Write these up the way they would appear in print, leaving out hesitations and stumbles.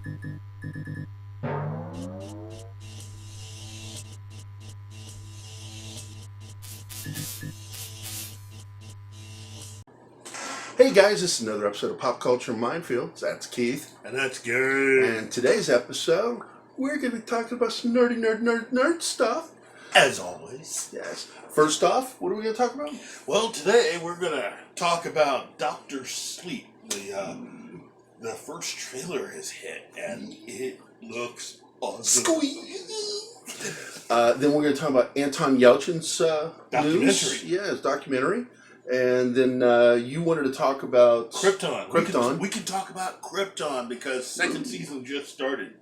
Hey guys, this is another episode of Pop Culture Minefield. That's Keith. And that's Gerry. And today's episode, we're going to be talking about some nerd stuff. As always. Yes. First off, what are we going to talk about? Well, today we're going to talk about Dr. Sleep. The first trailer has hit, and it looks awesome. Squeeze! Then we're going to talk about Anton Yelchin's documentary. News. Yeah, his documentary. And then you wanted to talk about Krypton. We can talk about Krypton because second season just started.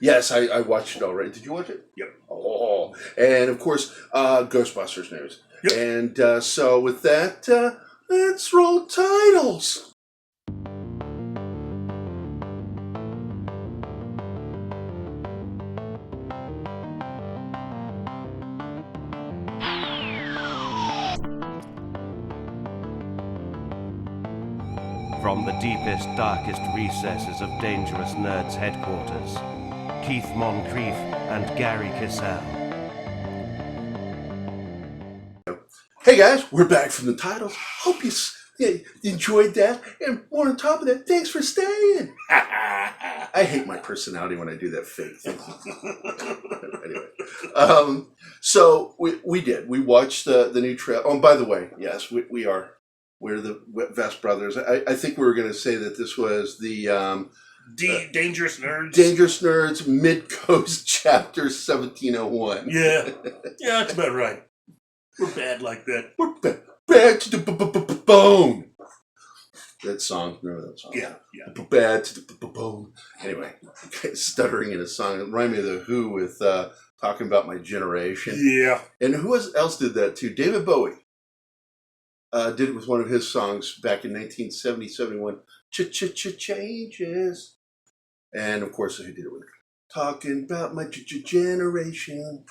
Yes, I watched it already. Did you watch it? Yep. Oh, and of course, Ghostbusters news. Yep. And so with that, let's roll titles. From the deepest, darkest recesses of Dangerous Nerds headquarters, Keith Moncrief and Gary Kissel. Hey guys, we're back from the titles. Hope you enjoyed that. And more on top of that, thanks for staying. I hate my personality when I do that fake thing. Anyway, so we did. We watched the new trailer. Oh, and by the way, yes, we are. We're the Vest Brothers. I think we were going to say that this was the Dangerous Nerds. Dangerous Nerds Mid-Coast Chapter 1701. Yeah, that's about right. We're bad like that. We're bad to the bone. That song, remember that song? Yeah. Bad to the bone. Anyway, stuttering in a song. It reminded me of The Who with talking about my generation. Yeah. And who else did that too? David Bowie. Did it with one of his songs back in 1970, 71, Changes. And of course, he did it with Talking About My Generation.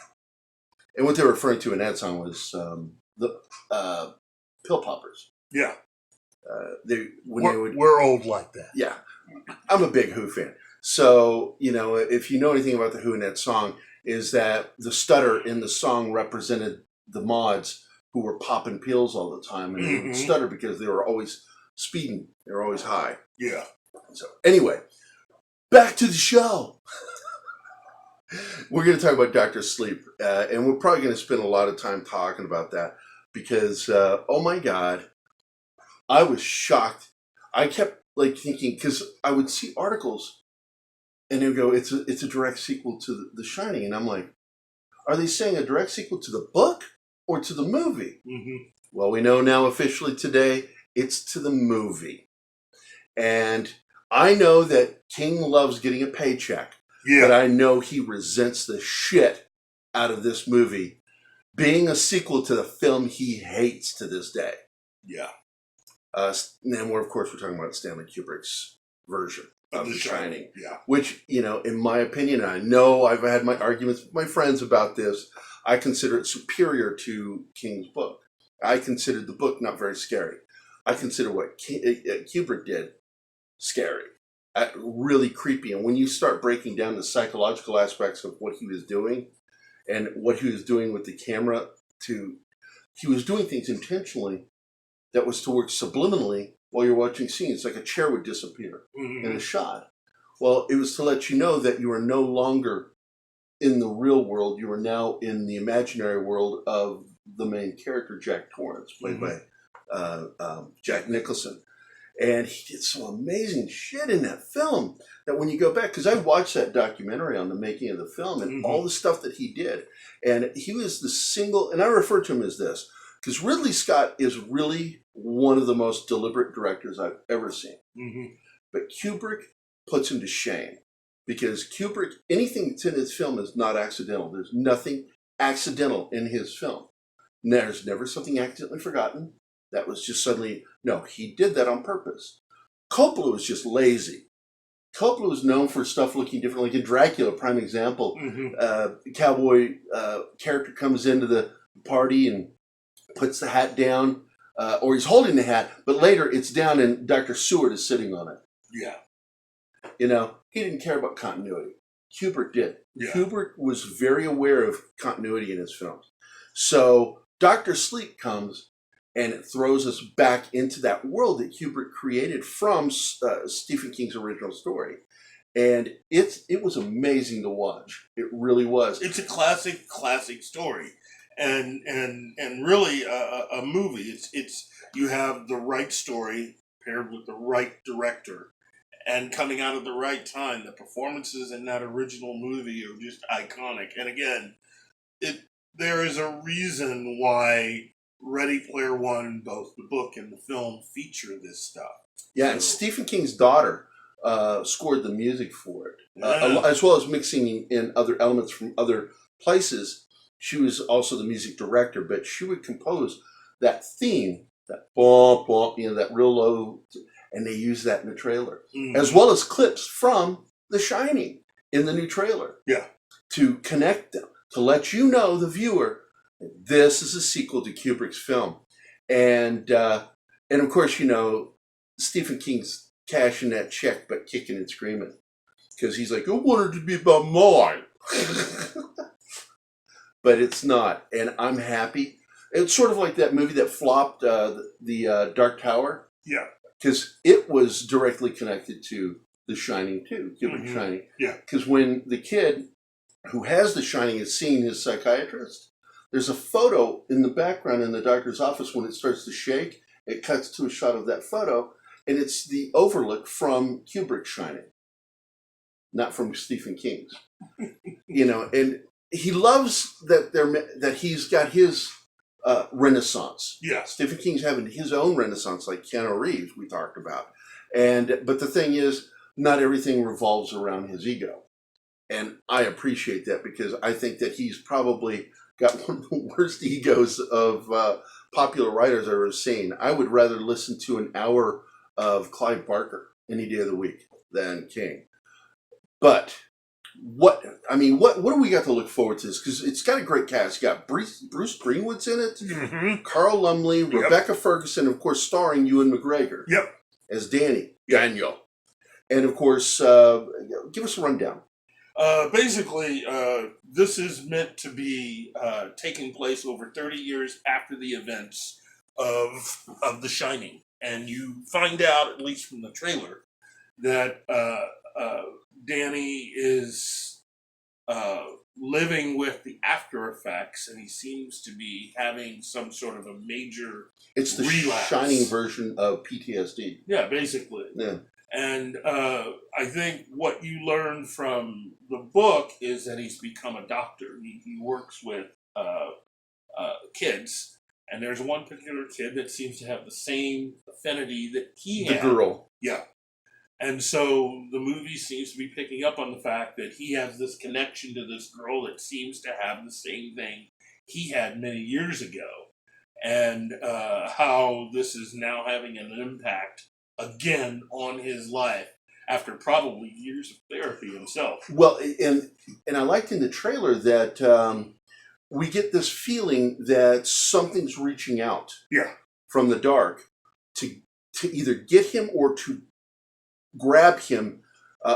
And what they were referring to in that song was the Pill Poppers. Yeah. We're old like that. Yeah. I'm a big Who fan. So, if you know anything about the Who in that song, is that the stutter in the song represented the mods who were popping pills all the time, and they would stutter because they were always speeding. They were always high. Yeah. So anyway, back to the show. We're going to talk about Dr. Sleep, and we're probably going to spend a lot of time talking about that because, oh my God, I was shocked. I kept thinking, because I would see articles, and they would go, it's a direct sequel to The Shining, and I'm like, are they saying a direct sequel to the book? Or to the movie? Mm-hmm. Well, we know now officially today it's to the movie. And I know that King loves getting a paycheck. Yeah. But I know he resents the shit out of this movie being a sequel to the film he hates to this day. Yeah. And we're talking about Stanley Kubrick's version of The Shining. Yeah. Which, in my opinion, and I know I've had my arguments with my friends about this, I consider it superior to King's book. I considered the book not very scary. I consider what Kubrick did scary, really creepy. And when you start breaking down the psychological aspects of what he was doing and what he was doing with the camera, he was doing things intentionally that was to work subliminally while you're watching scenes, like a chair would disappear in a shot. Well, it was to let you know that you are no longer in the real world. You are now in the imaginary world of the main character, Jack Torrance, played by Jack Nicholson. And he did some amazing shit in that film that when you go back, because I watched that documentary on the making of the film and all the stuff that he did. And he was and I refer to him as this, because Ridley Scott is really one of the most deliberate directors I've ever seen. Mm-hmm. But Kubrick puts him to shame. Because Kubrick, anything that's in his film is not accidental. There's nothing accidental in his film. There's never something accidentally forgotten. That was just suddenly, no, he did that on purpose. Coppola was just lazy. Coppola was known for stuff looking different, like in Dracula, prime example. Cowboy character comes into the party and puts the hat down, or he's holding the hat, but later it's down and Dr. Seward is sitting on it. Yeah. You know, he didn't care about continuity. Kubrick did. Yeah. Kubrick was very aware of continuity in his films. So Dr. Sleep comes and it throws us back into that world that Kubrick created from Stephen King's original story. And it was amazing to watch. It really was. It's a classic story, and really a movie. It's you have the right story paired with the right director, and coming out at the right time. The performances in that original movie are just iconic. And again, there is a reason why Ready Player One, both the book and the film, feature this stuff. Yeah, and Stephen King's daughter scored the music for it, Yeah. as well as mixing in other elements from other places. She was also the music director, but she would compose that theme, that bump, bump, that real low, and they use that in the trailer, as well as clips from The Shining in the new trailer. Yeah. To connect them, to let you know, the viewer, this is a sequel to Kubrick's film, and of course, Stephen King's cashing that check, but kicking and screaming, because he's like, I want it to be about mine. But it's not, and I'm happy. It's sort of like that movie that flopped, the Dark Tower. Yeah. Because it was directly connected to The Shining too, Kubrick Shining. Yeah. Because when the kid who has The Shining is seeing his psychiatrist, there's a photo in the background in the doctor's office. When it starts to shake, it cuts to a shot of that photo, and it's the overlook from Kubrick's Shining, not from Stephen King's. And he loves that he's got his renaissance. Yeah. Stephen King's having his own renaissance, like Keanu Reeves we talked about. But the thing is, not everything revolves around his ego. And I appreciate that, because I think that he's probably got one of the worst egos of popular writers I've ever seen. I would rather listen to an hour of Clive Barker any day of the week than King. But what do we got to look forward to this? Because it's got a great cast. You got Bruce Greenwood's in it, Carl Lumley, Rebecca Ferguson, of course, starring Ewan McGregor as Daniel. And of course, give us a rundown. Basically, this is meant to be taking place over 30 years after the events of The Shining. And you find out, at least from the trailer, that Danny is living with the after effects, and he seems to be having some sort of a major It's the relapse. Shining version of PTSD. Yeah, basically. Yeah. And I think what you learn from the book is that he's become a doctor. He works with kids. And there's one particular kid that seems to have the same affinity that he had. The girl. Yeah. And so the movie seems to be picking up on the fact that he has this connection to this girl that seems to have the same thing he had many years ago. And how this is now having an impact again on his life after probably years of therapy himself. Well, and I liked in the trailer that we get this feeling that something's reaching out from the dark to either get him or to grab him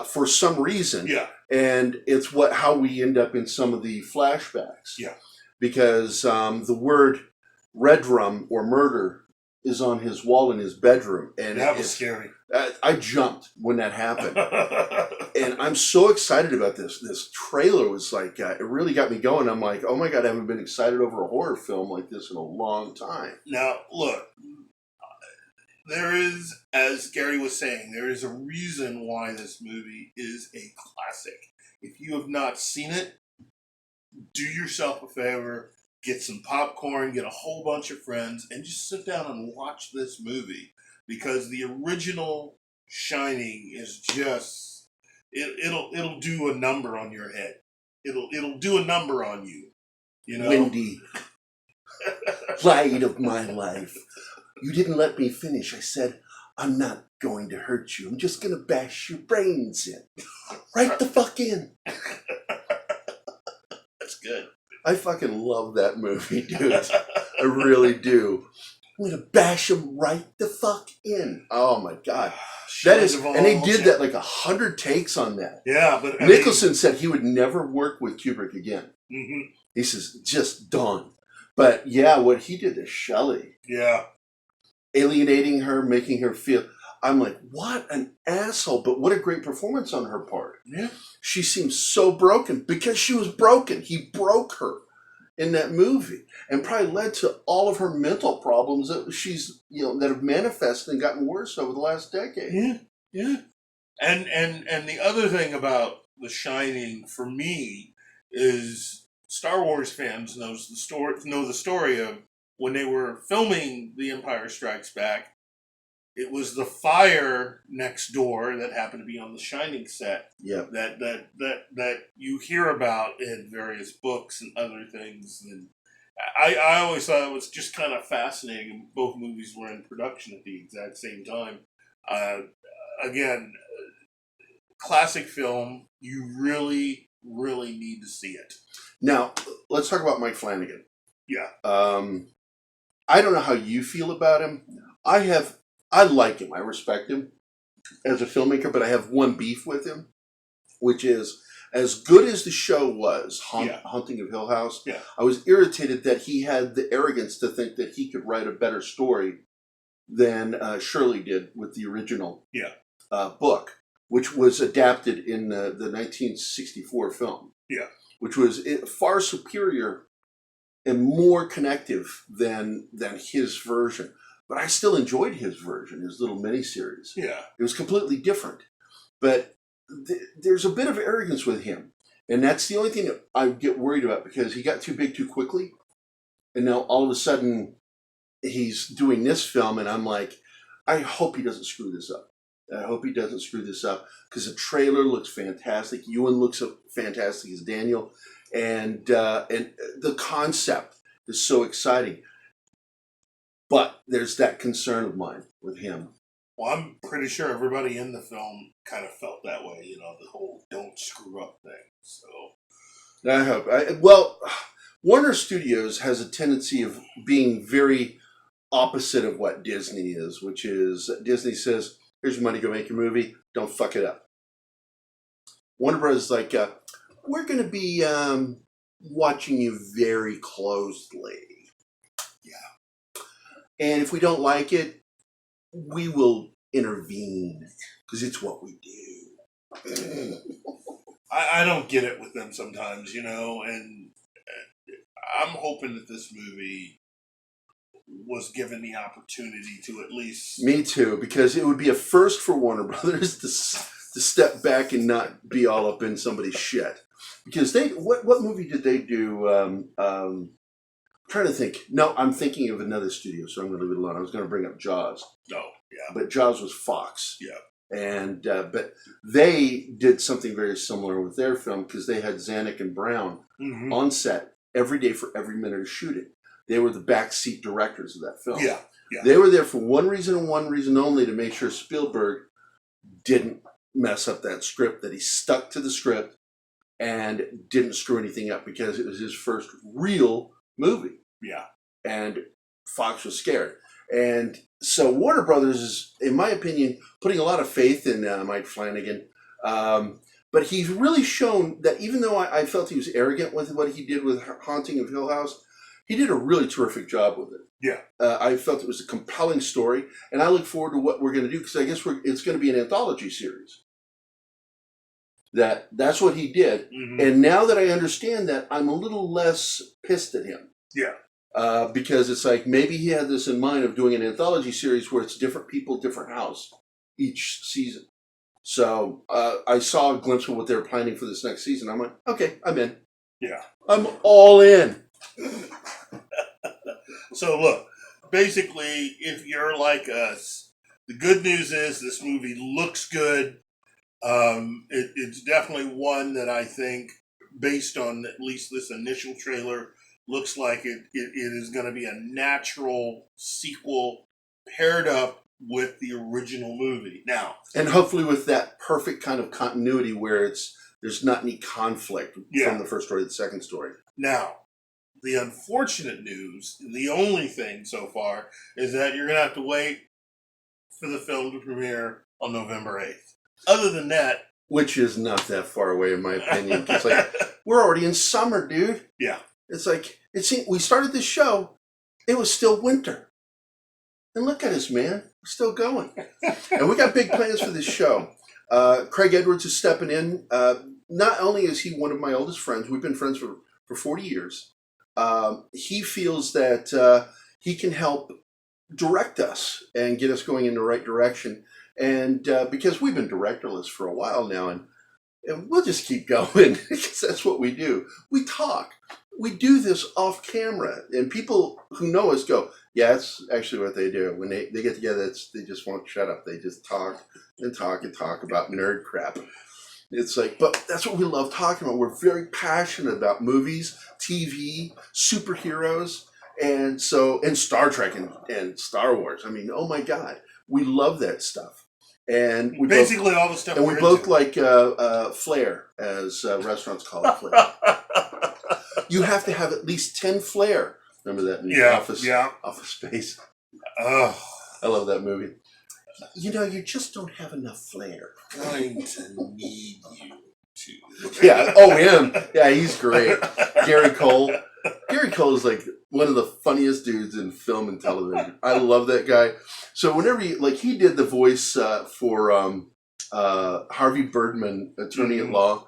for some reason. Yeah. And it's how we end up in some of the flashbacks. Yeah. Because the word red rum or murder is on his wall in his bedroom. And that was scary. I jumped when that happened. And I'm so excited about this. This trailer was like, it really got me going. I'm like, oh my God, I haven't been excited over a horror film like this in a long time. Now, look, there is, as Gerry was saying, there is a reason why this movie is a classic. If you have not seen it, do yourself a favor, get some popcorn, get a whole bunch of friends, and just sit down and watch this movie. Because the original Shining is just, it'll do a number on your head. It'll do a number on you. Wendy, light of my life. You didn't let me finish. I said, I'm not going to hurt you. I'm just going to bash your brains in. Right the fuck in. That's good. I fucking love that movie, dude. I really do. I'm gonna bash him right the fuck in. Oh my god, Shelley that is, Duvall, and they did yeah. that like 100 takes on that. Yeah, but Nicholson said he would never work with Kubrick again. Mm-hmm. He says, just done. But yeah, what he did to Shelley, Yeah. alienating her, making her feel, I'm like, what an asshole, but what a great performance on her part. Yeah. She seems so broken because she was broken. He broke her in that movie and probably led to all of her mental problems that she's, that have manifested and gotten worse over the last decade. Yeah. Yeah. And the other thing about The Shining for me is Star Wars fans know the story of when they were filming The Empire Strikes Back. It was the fire next door that happened to be on the Shining set. Yep. That you hear about in various books and other things. And I always thought it was just kind of fascinating. Both movies were in production at the exact same time. Again, classic film. You really, really need to see it. Now, let's talk about Mike Flanagan. Yeah. I don't know how you feel about him. I like him. I respect him as a filmmaker, but I have one beef with him, which is, as good as the show was, Haunting of Hill House, I was irritated that he had the arrogance to think that he could write a better story than Shirley did with the original book, which was adapted in the 1964 film, which was far superior and more connective than his version. But I still enjoyed his version, his little miniseries. Yeah. It was completely different. But there's a bit of arrogance with him. And that's the only thing that I get worried about, because he got too big too quickly. And now all of a sudden he's doing this film, and I'm like, I hope he doesn't screw this up. I hope he doesn't screw this up, because the trailer looks fantastic. Ewan looks fantastic as Daniel. And the concept is so exciting. But there's that concern of mine with him. Well, I'm pretty sure everybody in the film kind of felt that way, the whole don't screw up thing. So I hope. Warner Studios has a tendency of being very opposite of what Disney is, which is Disney says, here's your money, go make your movie, don't fuck it up. Warner Bros. Is like, we're going to be watching you very closely. And if we don't like it, we will intervene, because it's what we do. I don't get it with them sometimes, and I'm hoping that this movie was given the opportunity to at least... Me too, because it would be a first for Warner Brothers to step back and not be all up in somebody's shit. Because what movie did they do? Trying to think. No, I'm thinking of another studio, so I'm going to leave it alone. I was going to bring up Jaws. Oh, yeah. But Jaws was Fox. Yeah. And but they did something very similar with their film, because they had Zanuck and Brown on set every day for every minute of shooting. They were the backseat directors of that film. Yeah. They were there for one reason and one reason only, to make sure Spielberg didn't mess up that script, that he stuck to the script and didn't screw anything up, because it was his first real movie. Yeah. And Fox was scared. And so Warner Brothers is, in my opinion, putting a lot of faith in Mike Flanagan. But he's really shown that, even though I felt he was arrogant with what he did with Haunting of Hill House, he did a really terrific job with it. Yeah. I felt it was a compelling story, and I look forward to what we're going to do, because I guess it's going to be an anthology series. That's what he did. And now that I understand that, I'm a little less pissed at him. Yeah. Because it's like, maybe he had this in mind of doing an anthology series where it's different people, different house each season. So I saw a glimpse of what they were planning for this next season. I'm like, okay, I'm in. Yeah. I'm all in. So look, basically, if you're like us, the good news is this movie looks good. It's definitely one that I think, based on at least this initial trailer, looks like it is going to be a natural sequel paired up with the original movie. Now, and hopefully with that perfect kind of continuity where there's not any conflict from the first story to the second story. Now, The unfortunate news, the only thing so far, is that you're going to have to wait for the film to premiere on November 8th. Other than that... Which is not that far away, in my opinion. It's like, we're already in summer, dude. Yeah. It's like, we started this show, it was still winter. And look at us, man. We're still going. And we got big plans for this show. Craig Edwards is stepping in. Not only is he one of my oldest friends, we've been friends for 40 years. He feels that he can help direct us and get us going in the right direction. And because we've been directorless for a while now, and we'll just keep going because that's what we do. We talk. We do this off camera, and people who know us go, yeah, that's actually what they do. When they get together, they just won't shut up. They just talk and talk and talk about nerd crap. It's like, but that's what we love talking about. We're very passionate about movies, TV, superheroes, and Star Trek and Star Wars. I mean, oh my God, we love that stuff. And we basically all the stuff. And we both like flair, as restaurants call it, flair. You have to have at least 10 flair. Remember that movie, Office Space? Oh, I love that movie. You know, you just don't have enough flair. Going to need you to. Yeah. Oh, him. Yeah, he's great. Gary Cole. Gary Cole is like one of the funniest dudes in film and television. I love that guy. So whenever he did the voice for Harvey Birdman, Attorney at Law.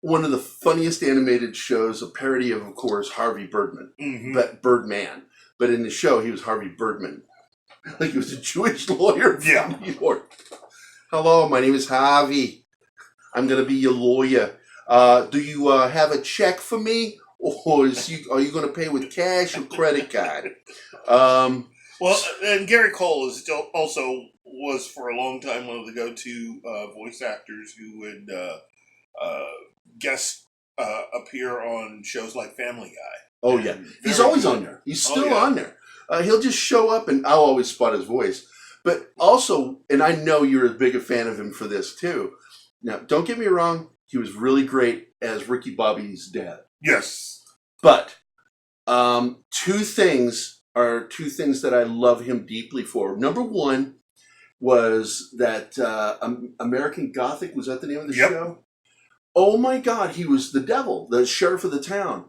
One of the funniest animated shows, a parody of course, Harvey Birdman, but Birdman. But in the show, he was Harvey Birdman. Like he was a Jewish lawyer from New York. Hello, my name is Harvey. I'm going to be your lawyer. Do you have a check for me? Or are you going to pay with cash or credit card? Well, and Gary Cole is still also was for a long time one of the go-to voice actors who would guest appear on shows like Family Guy. Oh, yeah. He's always on there. He's still on there. He'll just show up and I'll always spot his voice. But also, and I know you're as big a fan of him for this too. Now, don't get me wrong. He was really great as Ricky Bobby's dad. Yes. But two things that I love him deeply for. Number one was that American Gothic. Was that the name of the show? Oh my God, he was the devil, the sheriff of the town.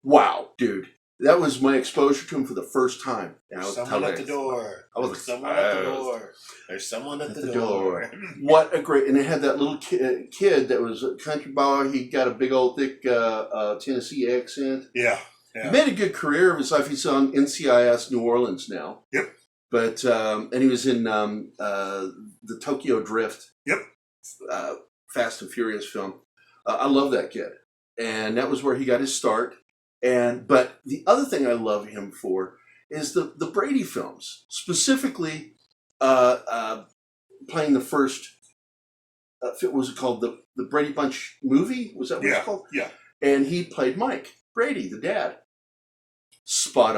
Wow, dude. That was my exposure to him for the first time. There's someone at the door. There's someone at the door. There's someone at the door. What a great... And it had that little kid that was a country boy. He got a big old thick Tennessee accent. Yeah. He made a good career of his life. He's on NCIS New Orleans now. Yep. But, and he was in the Tokyo Drift. Yep. Fast and Furious film. I love that kid. And that was where he got his start. But the other thing I love him for is the Brady films, specifically playing the first. Was it called the Brady Bunch movie? Was that what it's called? Yeah. And he played Mike Brady, the dad. Spot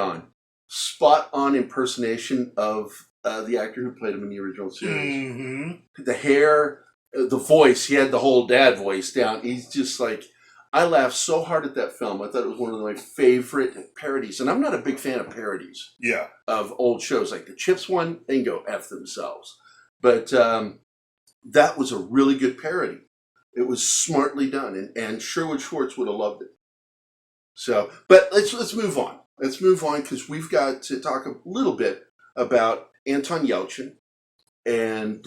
on impersonation of the actor who played him in the original series. Mm-hmm. The hair, the voice. He had the whole dad voice down. He's just like. I laughed so hard at that film. I thought it was one of my favorite parodies. And I'm not a big fan of parodies of old shows. Like the Chips one, they can go F themselves. But that was a really good parody. It was smartly done. And Sherwood Schwartz would have loved it. So, but let's move on. Let's move on because we've got to talk a little bit about Anton Yelchin and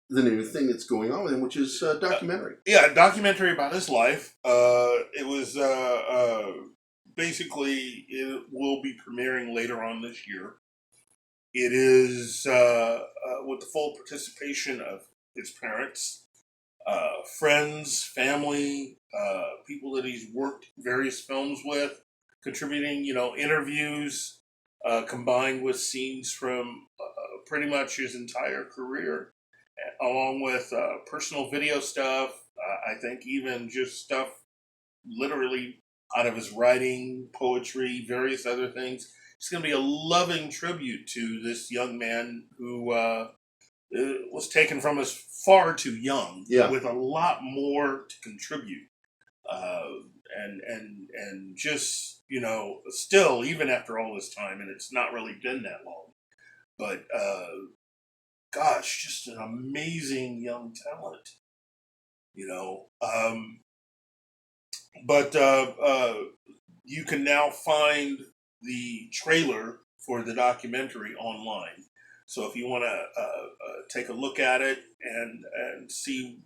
the new thing that's going on with him, which is a documentary. A documentary about his life. It was basically, it will be premiering later on this year. It is with the full participation of his parents, friends, family, people that he's worked various films with, contributing, interviews, combined with scenes from pretty much his entire career. Along with personal video stuff, I think even just stuff literally out of his writing, poetry, various other things. It's going to be a loving tribute to this young man who was taken from us far too young, with a lot more to contribute. and just, still, even after all this time, and it's not really been that long, but gosh, just an amazing young talent, you know. But you can now find the trailer for the documentary online. So if you want to take a look at it and see,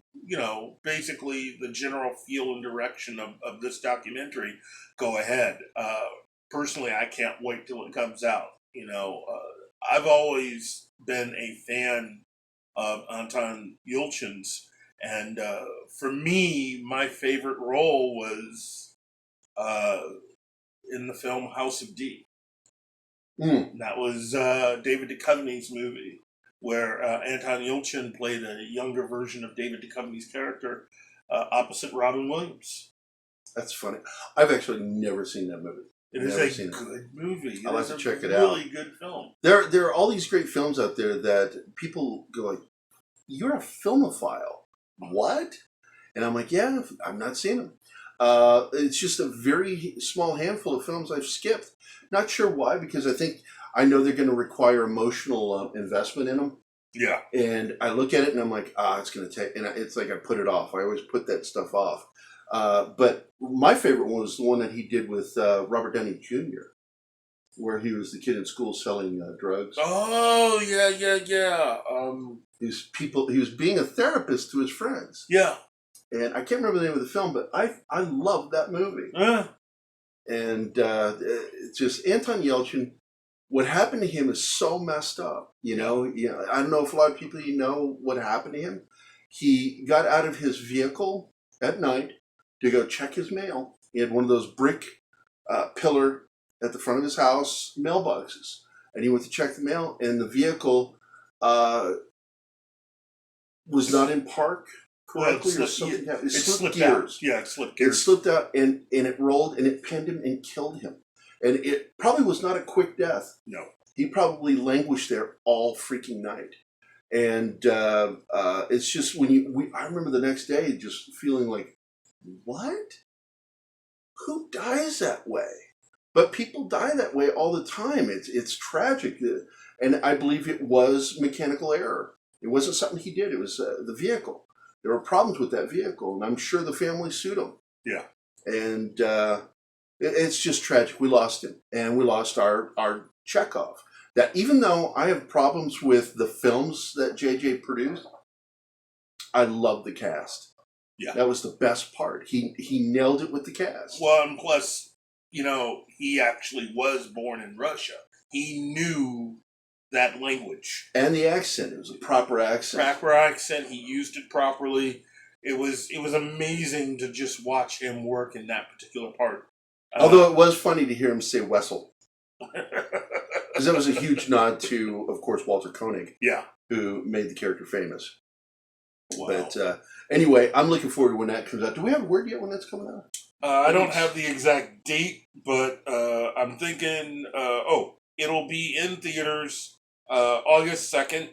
basically the general feel and direction of this documentary, go ahead. Personally, I can't wait till it comes out. I've always been a fan of Anton Yelchin's, and for me, my favorite role was in the film House of D. That was David Duchovny's movie, where Anton Yelchin played a younger version of David Duchovny's character opposite Robin Williams. That's funny. I've actually never seen that movie. It is a good movie. I'll have to check it out. Really good film. There are all these great films out there that people go like, "You're a filmophile." What? And I'm like, yeah, I've not seen them. It's just a very small handful of films I've skipped. Not sure why, because I know they're going to require emotional investment in them. Yeah. And I look at it and I'm like, it's going to take, and it's like I put it off. I always put that stuff off. But my favorite one was the one that he did with Robert Downey Jr., where he was the kid in school selling drugs. Oh, yeah. He was being a therapist to his friends. Yeah. And I can't remember the name of the film, but I love that movie. And it's just Anton Yelchin. What happened to him is so messed up. I don't know if a lot of people know what happened to him. He got out of his vehicle at night to go check his mail. He had one of those brick pillar at the front of his house mailboxes, and he went to check the mail, and the vehicle was not in park correctly, or something happened. It slipped gears. Out. Yeah, it slipped gears. It slipped out, and it rolled, and it pinned him and killed him. And it probably was not a quick death. No. He probably languished there all freaking night. And it's just I remember the next day just feeling like, what? Who dies that way? But people die that way all the time. It's tragic. And I believe it was mechanical error. It wasn't something he did. It was the vehicle. There were problems with that vehicle, and I'm sure the family sued him. Yeah. And it's just tragic. We lost him, and we lost our Chekhov. That even though I have problems with the films that JJ produced, I love the cast. Yeah. That was the best part. He nailed it with the cast. Well, and plus, he actually was born in Russia. He knew that language. And the accent. It was a proper accent. Proper accent. He used it properly. It was amazing to just watch him work in that particular part. Although it was funny to hear him say Wessel. Because that was a huge nod to, of course, Walter Koenig. Yeah. Who made the character famous. Wow. But anyway, I'm looking forward to when that comes out. Do we have word yet when that's coming out? I don't have the exact date, but I'm thinking, it'll be in theaters August 2nd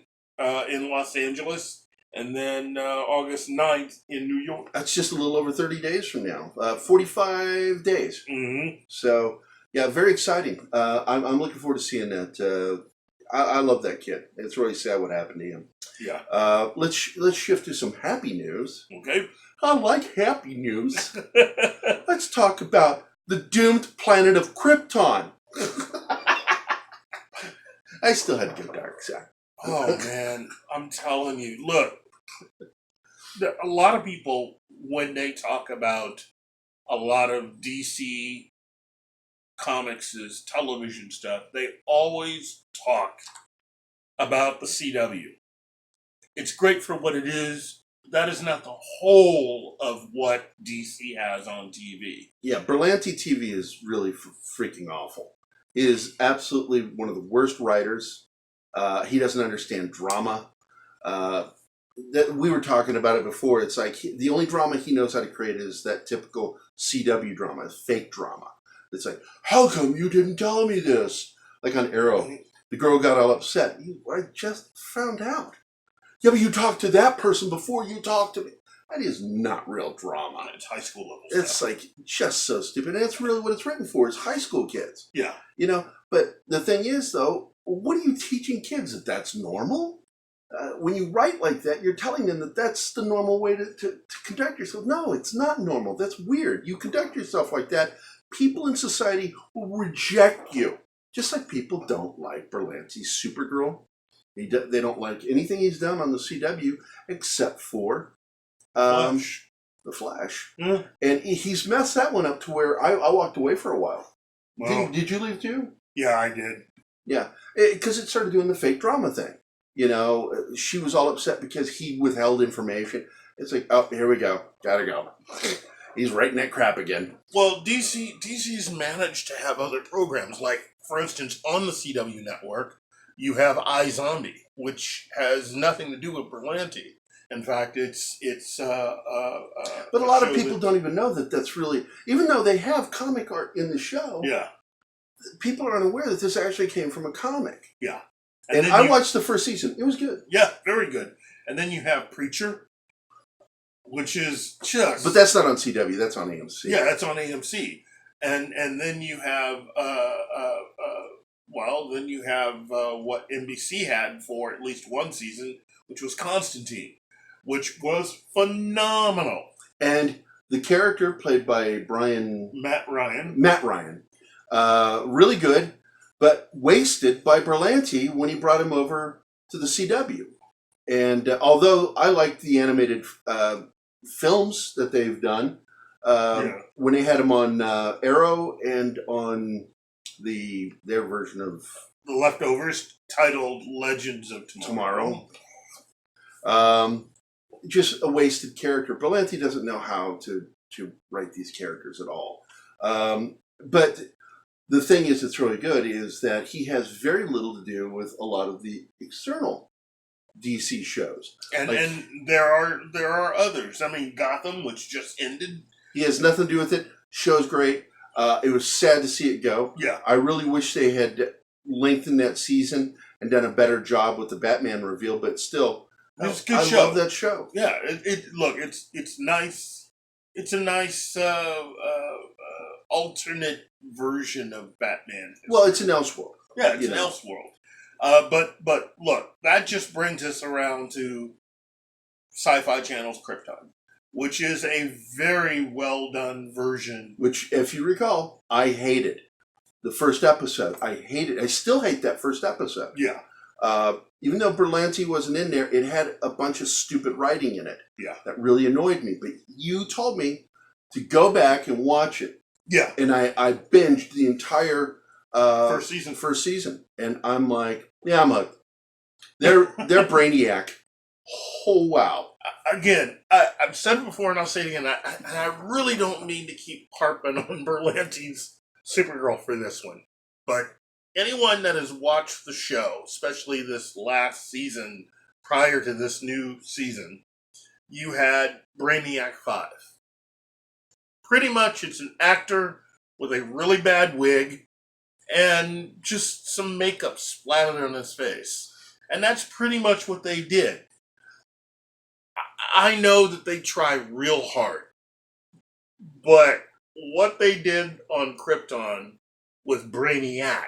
in Los Angeles, and then August 9th in New York. That's just a little over 30 days from now. 45 days. Mm-hmm. So, yeah, very exciting. I'm looking forward to seeing that. I love that kid. It's really sad what happened to him. Yeah. Let's shift to some happy news. Okay. I like happy news. Let's talk about the doomed planet of Krypton. I still had to go dark side. Oh, man. I'm telling you. Look, a lot of people, when they talk about a lot of DC Comics' television stuff, they always talk about the CW. It's great for what it is. That is not the whole of what DC has on TV. Yeah, Berlanti TV is really freaking awful. He is absolutely one of the worst writers. He doesn't understand drama. That we were talking about it before. It's like the only drama he knows how to create is that typical CW drama, fake drama. It's like, how come you didn't tell me this? Like on Arrow, the girl got all upset. I just found out. Yeah, but you talked to that person before you talked to me. That is not real drama. It's high school level It's stuff. like just so stupid. And that's really what it's written for, is high school kids. Yeah. But the thing is, though, what are you teaching kids? That that's normal? When you write like that, you're telling them that that's the normal way to conduct yourself. No, it's not normal. That's weird. You conduct yourself like that, people in society will reject you. Just like people don't like Berlanti's Supergirl. They don't like anything he's done on the CW except for Flash. The Flash. Yeah. And he's messed that one up to where I walked away for a while. Well, Did you leave too? yeah, I did. Yeah, because it started doing the fake drama thing. She was all upset because he withheld information. It's like, oh, here we go. Gotta go. He's writing that crap again. Well, DC's managed to have other programs, like, for instance, on the CW network, you have iZombie, which has nothing to do with Berlanti. In fact, it's But a lot of people don't even know that that's really, even though they have comic art in the show, Yeah, people aren't aware that this actually came from a comic. yeah. And then I watched the first season. It was good. Yeah, very good. And then you have Preacher, which is just... But that's not on CW. That's on AMC. Yeah, that's on AMC. And then you have what NBC had for at least one season, which was Constantine, which was phenomenal. And the character played by Matt Ryan, really good, but wasted by Berlanti when he brought him over to the CW. And although I like the animated films that they've done, when they had him on Arrow and on their version of The Leftovers, titled Legends of Tomorrow. Just a wasted character. Berlanti doesn't know how to write these characters at all. But the thing is that's really good is that he has very little to do with a lot of the external DC shows. And there are others. I mean, Gotham, which just ended. He has nothing to do with it. Show's great. It was sad to see it go. Yeah. I really wish they had lengthened that season and done a better job with the Batman reveal, but still, It's a good I show. love that show. Yeah, it's nice. It's a nice alternate version of Batman. Well, it's an Elseworld. Yeah, it's an Elseworld. But look, that just brings us around to Sci-Fi Channel's Krypton, which is a very well done version. Which, if you recall, I hated the first episode. I hated. I still hate that first episode. Yeah. Even though Berlanti wasn't in there, it had a bunch of stupid writing in it. Yeah. That really annoyed me. But you told me to go back and watch it. Yeah. And I binged the entire First season. And I'm like, yeah, I'm hooked. They're Brainiac. Oh, wow. Again, I've said it before and I'll say it again. I really don't mean to keep harping on Berlanti's Supergirl for this one. But anyone that has watched the show, especially this last season prior to this new season, you had Brainiac 5. Pretty much it's an actor with a really bad wig and just some makeup splattered on his face. And that's pretty much what they did. I know that they try real hard, but what they did on Krypton with Brainiac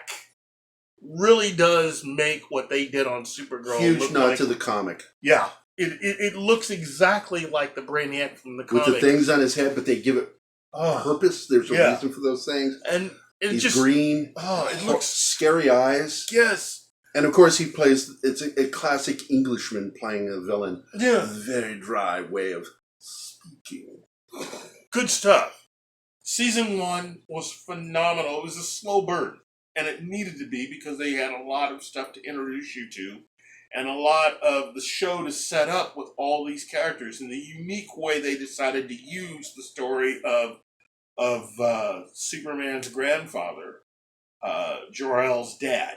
really does make what they did on Supergirl Huge look nod like, to the comic. Yeah, it looks exactly like the Brainiac from the comic. With the things on his head, but they give it purpose. There's a reason for those things. And he's just green. it looks scary eyes. Yes. And of course, he plays. It's a classic Englishman playing a villain. Yeah. A very dry way of speaking. Good stuff. Season 1 was phenomenal. It was a slow burn, and it needed to be because they had a lot of stuff to introduce you to, and a lot of the show to set up with all these characters, and the unique way they decided to use the story of Superman's grandfather, Jor-El's dad.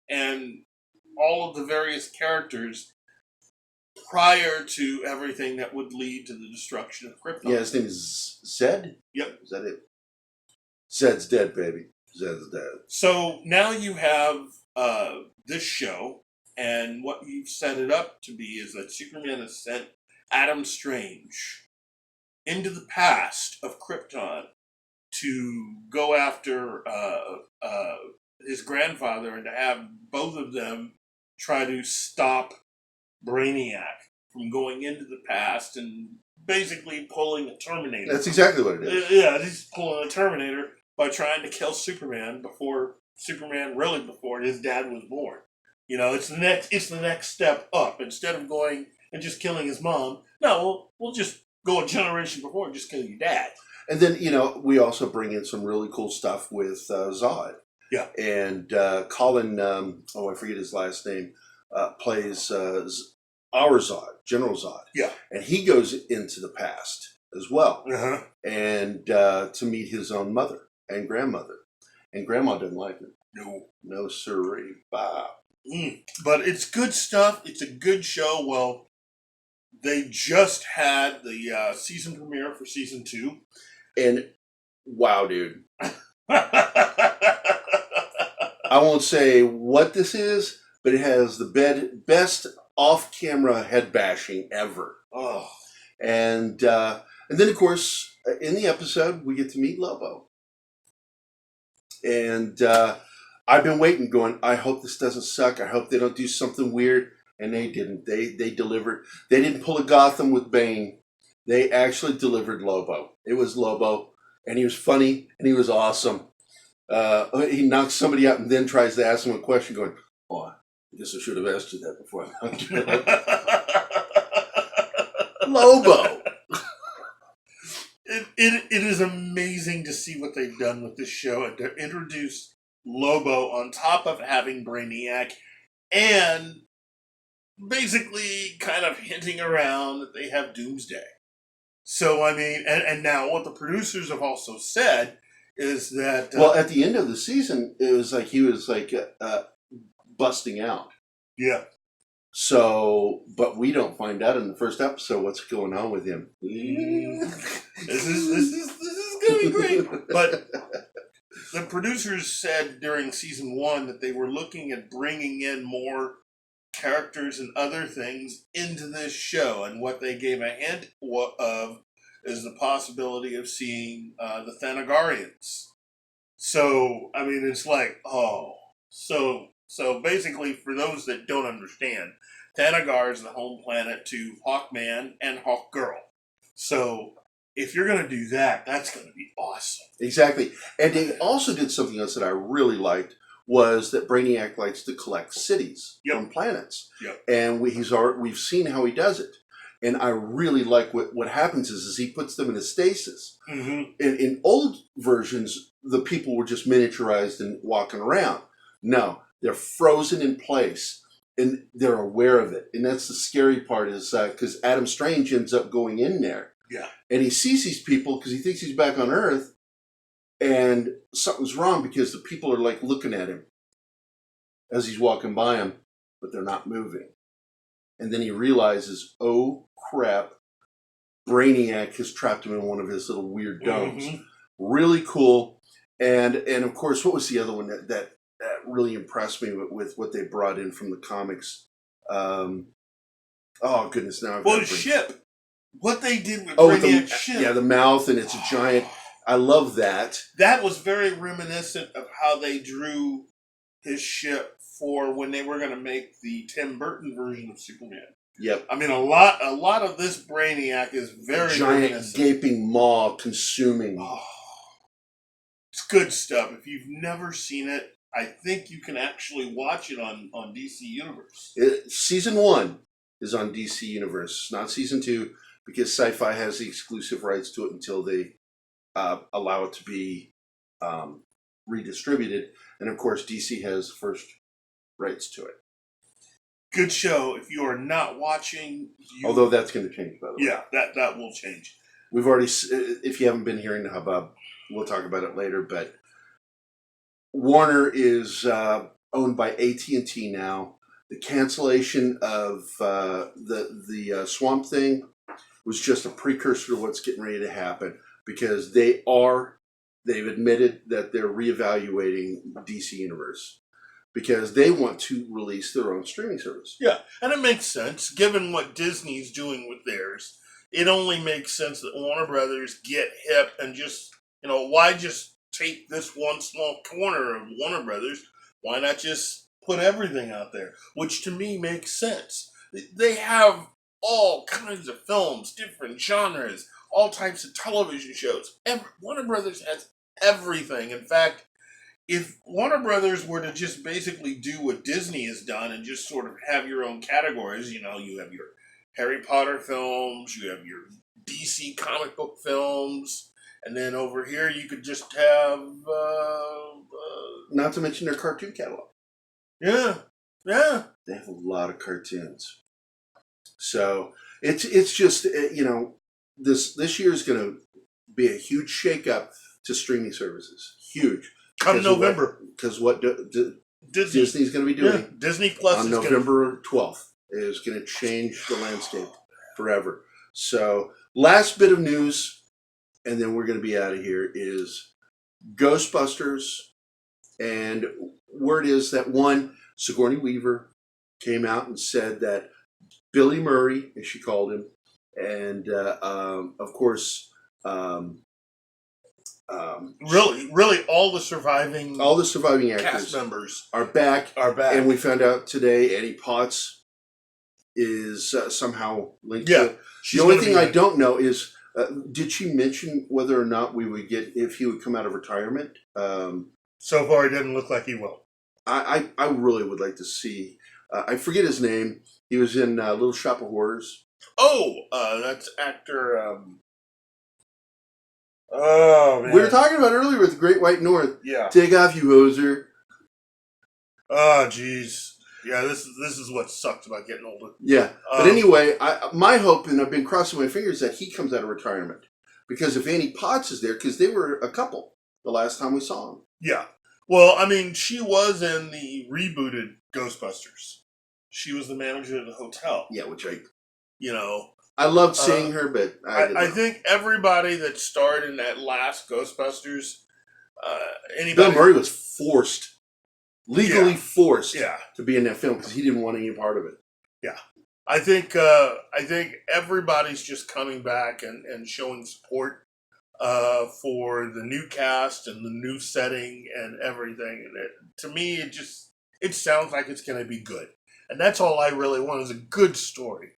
And all of the various characters prior to everything that would lead to the destruction of Krypton. Yeah, his name is Zed? Yep. Is that it? Zed's dead, baby. Zed's dead. So now you have this show, and what you've set it up to be is that Superman is sent Adam Strange into the past of Krypton to go after his grandfather and to have both of them try to stop Brainiac from going into the past and basically pulling a Terminator. That's exactly what it is. Yeah, he's pulling a Terminator by trying to kill Superman before his dad was born. You know, it's the next step up. Instead of going and just killing his mom, no, we'll just go a generation before and just kill your dad. And then, we also bring in some really cool stuff with Zod. Yeah. And Colin, I forget his last name, plays our Zod, General Zod. Yeah. And he goes into the past as well. Uh-huh. And to meet his own mother and grandmother. And grandma didn't like it. No siree. Bah. But it's good stuff. It's a good show. Well, they just had the season premiere for season 2. And wow, dude. I won't say what this is, but it has the best off-camera head bashing ever. Oh. And then, of course, in the episode, we get to meet Lobo. And I've been waiting, going, I hope this doesn't suck. I hope they don't do something weird. And they didn't. They delivered. They didn't pull a Gotham with Bane. They actually delivered Lobo. It was Lobo. And he was funny. And he was awesome. He knocks somebody out and then tries to ask him a question, going, I guess I should have asked you that before I knocked you out. Lobo. It is amazing to see what they've done with this show and to introduce Lobo on top of having Brainiac and basically kind of hinting around that they have Doomsday. So, I mean, and now what the producers have also said is that... well, at the end of the season, it was like he was busting out. Yeah. So, but we don't find out in the first episode what's going on with him. This is gonna be great. But the producers said during season 1 that they were looking at bringing in more characters and other things into this show, and what they gave a hint of is the possibility of seeing the Thanagarians. So, I mean, it's like, So basically, for those that don't understand, Thanagar is the home planet to Hawkman and Hawkgirl. So if you're going to do that, that's going to be awesome. Exactly. And they also did something else that I really liked, was that Brainiac likes to collect cities from planets. Yep. And we've seen how he does it. And I really like what happens is he puts them in a stasis. Mm-hmm. In old versions, the people were just miniaturized and walking around. No. They're frozen in place, and they're aware of it. And that's the scary part, is because Adam Strange ends up going in there. Yeah. And he sees these people because he thinks he's back on Earth, and something's wrong because the people are like looking at him as he's walking by them, but they're not moving. And then he realizes, oh crap, Brainiac has trapped him in one of his little weird domes. Mm-hmm. Really cool. And of course, what was the other one that really impressed me with what they brought in from the comics? Oh goodness! Now the ship. What they did with Brainiac's ship. Yeah, the mouth, and it's a giant. I love that. That was very reminiscent of how they drew his ship for when they were going to make the Tim Burton version of Superman. Yep. I mean, a lot of this Brainiac is very giant reminiscent. Gaping maw consuming. It's good stuff. If you've never seen it, I think you can actually watch it on DC Universe. Season 1 is on DC Universe, not Season 2, because Sci-Fi has the exclusive rights to it until they allow it to be redistributed. And of course, DC has first rights to it. Good show. If you are not watching... Although that's going to change, by the way. Yeah, that will change. We've already... If you haven't been hearing the hubbub, we'll talk about it later, but... Warner is owned by AT&T now. The cancellation of the Swamp Thing was just a precursor to what's getting ready to happen, because they've admitted that they're reevaluating DC Universe. because they want to release their own streaming service. Yeah, and it makes sense given what Disney's doing with theirs. It only makes sense that Warner Brothers get hip and just, why just take this one small corner of Warner Brothers? Why not just put everything out there? Which to me makes sense. They have all kinds of films, different genres, all types of television shows. Warner Brothers has everything. In fact, if Warner Brothers were to just basically do what Disney has done and just sort of have your own categories, you have your Harry Potter films, you have your DC comic book films, and then over here you could just have... Not to mention their cartoon catalog. Yeah. They have a lot of cartoons. So it's just, this year is going to be a huge shakeup to streaming services. Huge. Come November. Because what Disney's going to be doing Disney Plus on November 12th is going to change the landscape forever. So last bit of news, and then we're going to be out of here, is Ghostbusters. And word is that Sigourney Weaver came out and said that Billy Murray, as she called him, and of course... really, all the surviving actors cast members are back. And we found out today Annie Potts is somehow linked to it. The only thing I don't know is, did she mention whether or not we would get, if he would come out of retirement? So far, it doesn't look like he will. I really would like to see. I forget his name. He was in Little Shop of Horrors. Oh, that's actor. Oh, man. We were talking about earlier with the Great White North. Yeah. Take off, you hoser. Oh, jeez. Yeah, this is what sucks about getting older. Yeah. But anyway, my hope, and I've been crossing my fingers, that he comes out of retirement. Because if Annie Potts is there, because they were a couple the last time we saw them. Yeah. Well, I mean, she was in the rebooted Ghostbusters. She was the manager of the hotel. Yeah, which I loved seeing her, but I think everybody that starred in that last Ghostbusters, Bill Murray was legally forced to be in that film because he didn't want any part of it. Yeah. I think everybody's just coming back and showing support for the new cast and the new setting and everything. And to me, it sounds like it's going to be good. And that's all I really want is a good story.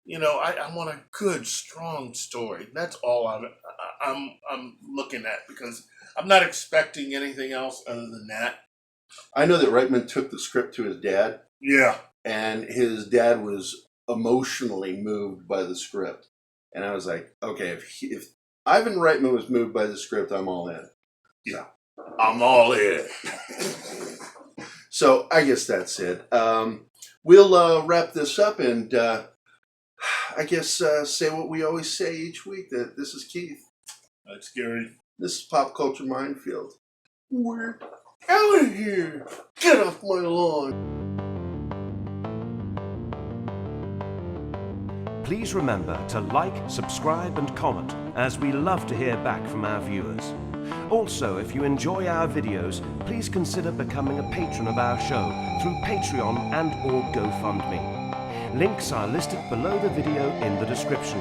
I want a good, strong story. That's all I'm looking at, because I'm not expecting anything else other than that. I know that Reitman took the script to his dad. Yeah. And his dad was emotionally moved by the script. And I was like, okay, if Ivan Reitman was moved by the script, I'm all in. Yeah. I'm all in. So I guess that's it. We'll wrap this up and I guess say what we always say each week, that this is Keith. That's Gerry. This is Pop Culture Minefield. We're out of here. Get off my lawn. Please remember to like, subscribe and comment, as we love to hear back from our viewers. Also, if you enjoy our videos, please consider becoming a patron of our show through Patreon and/or GoFundMe. Links are listed below the video in the description.